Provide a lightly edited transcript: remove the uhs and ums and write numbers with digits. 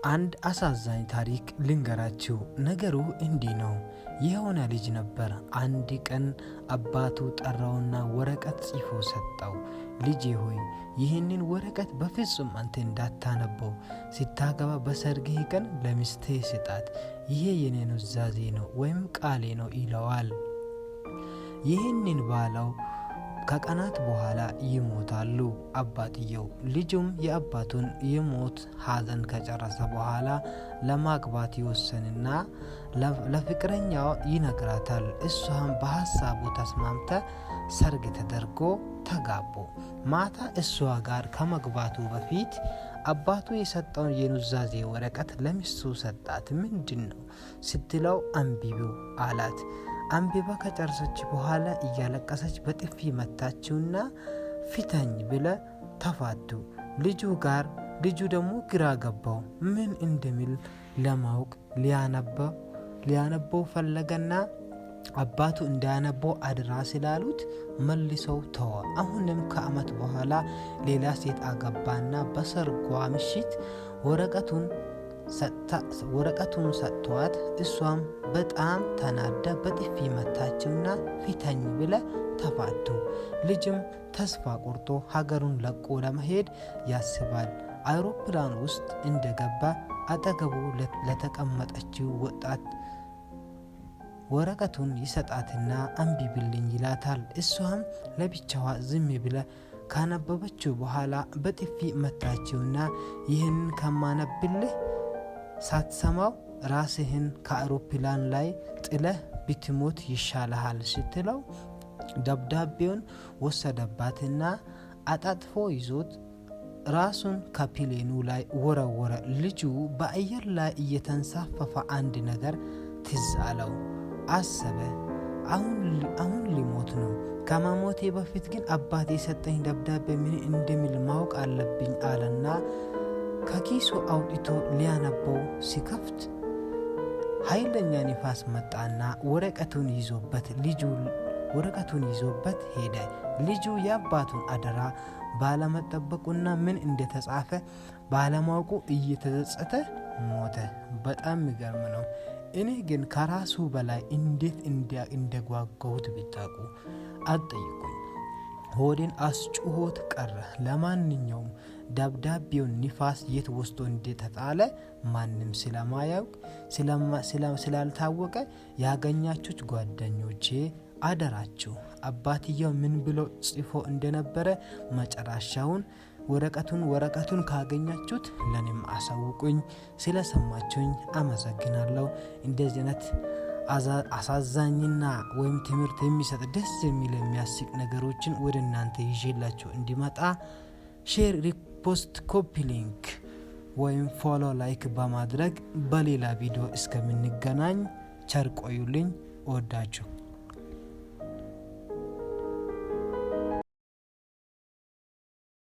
አንድ አሳዛኝ ታሪክ ልንገራችሁ። ነገሩ እንዲህ ነው። የሆነ ልጅ ነበር። አንድ ቀን አባቱ ጠራውና ወረቀት ጽፎ ሰጠው። ልጄ ሆይ ይህንን ወረቀት በፍጹም አንተ እንዳታነበው፣ ስታገባ በሰርግህ ቀን ለሚስትህ ስጣት። ይሄ የኔ ኑዛዜ ነው ወይም ቃሌ ነው ይለዋል። ይህንን ባለው ከቀናት በኋላ ይሞታሉ አባትየው። ልጁም የአባቱን የሞት ሐዘን ከጨረሰ በኋላ ለማግባት ይወሰንና ለፍቅረኛው ይነግራታል። እሷም በሐሳቡ ተስማምታ ሰርግ ተደርጎ ተጋቡ። ማታ እሷ ጋር ከመግባቱ በፊት አባቱ የሰጠውን የኑዛዜ ወረቀት ለሚስቱ ሰጣት። ምንድን ነው ስትለው አንብቢው አላት። አንብባ ከጨረሰች በኋላ እያለቀሰች በጥፊ መታችውና ፊተኝ ብለ ተፋቱ። ልጁ ደግሞ ግራ ገባው። ምን እንደሚል ለማወቅ ሊያነበው ፈለገና አባቱ እንዳያነበው አድራ ስላሉት መልሰው ተወ። አሁንም ከዓመት በኋላ ሌላ ሴት አገባና በሰርጓ ምሽት ወረቀቱን ሰጥቷት እሷም በጣም ተናዳ በጥፊ መታችውና ፊተኝ ብለ ተፋቱ። ልጅም ተስፋ ቆርጦ ሀገሩን ለቆ ለመሄድ ያስባል። አውሮፕላን ውስጥ እንደገባ አጠገቡ ለተቀመጠችው ወጣት ወረቀቱን ይሰጣትና አንብቢልኝ ይላታል። እሷም ለብቻዋ ዝም ብለ ካነበበችው በኋላ በጥፊ መታችውና ይህንን ከማነብልህ ሳትሰማው ራስህን ከአውሮፕላን ላይ ጥለህ ብትሞት ይሻልሃል ስትለው ደብዳቤውን ወሰደባትና አጣጥፎ ይዞት ራሱን ከፕሌኑ ላይ ወረወረ። ልጁ በአየር ላይ እየተንሳፈፈ አንድ ነገር ትዝ አለው። አሰበ፣ አሁን ሊሞት ነው። ከመሞቴ በፊት ግን አባቴ የሰጠኝ ደብዳቤ ምን እንደሚል ማወቅ አለብኝ አለና ከኪሱ አውጥቶ ሊያነበው ሲከፍት ኃይለኛ ንፋስ መጣና ወረቀቱን ይዞበት ሄደ። ልጁ የአባቱን አደራ ባለመጠበቁና ምን እንደተጻፈ ባለማወቁ እየተጸጸተ ሞተ። በጣም የሚገርም ነው። እኔ ግን ከራሱ በላይ እንዴት እንደጓጓሁት ቢታቁ አትጠይቁኝ። ሆዴን አስጩሆት ቀረ። ለማንኛውም ደብዳቤውን ንፋስ የት ወስዶ እንደተጣለ ማንም ስለማያውቅ ስላልታወቀ ያገኛችሁት ጓደኞቼ አደራችሁ አባትየው ምን ብሎ ጽፎ እንደነበረ መጨረሻውን ወረቀቱን ካገኛችሁት ለኔም አሳውቁኝ። ስለሰማችሁኝ አመሰግናለሁ። እንደዚህ አይነት አሳዛኝና ወይም ትምህርት የሚሰጥ ደስ የሚል የሚያስቅ ነገሮችን ወደ እናንተ ይዤላችሁ እንዲመጣ ሼር፣ ሪፖስት፣ ኮፒ ሊንክ ወይም ፎሎ፣ ላይክ በማድረግ በሌላ ቪዲዮ እስከምንገናኝ ቸር ቆዩልኝ። እወዳችሁ።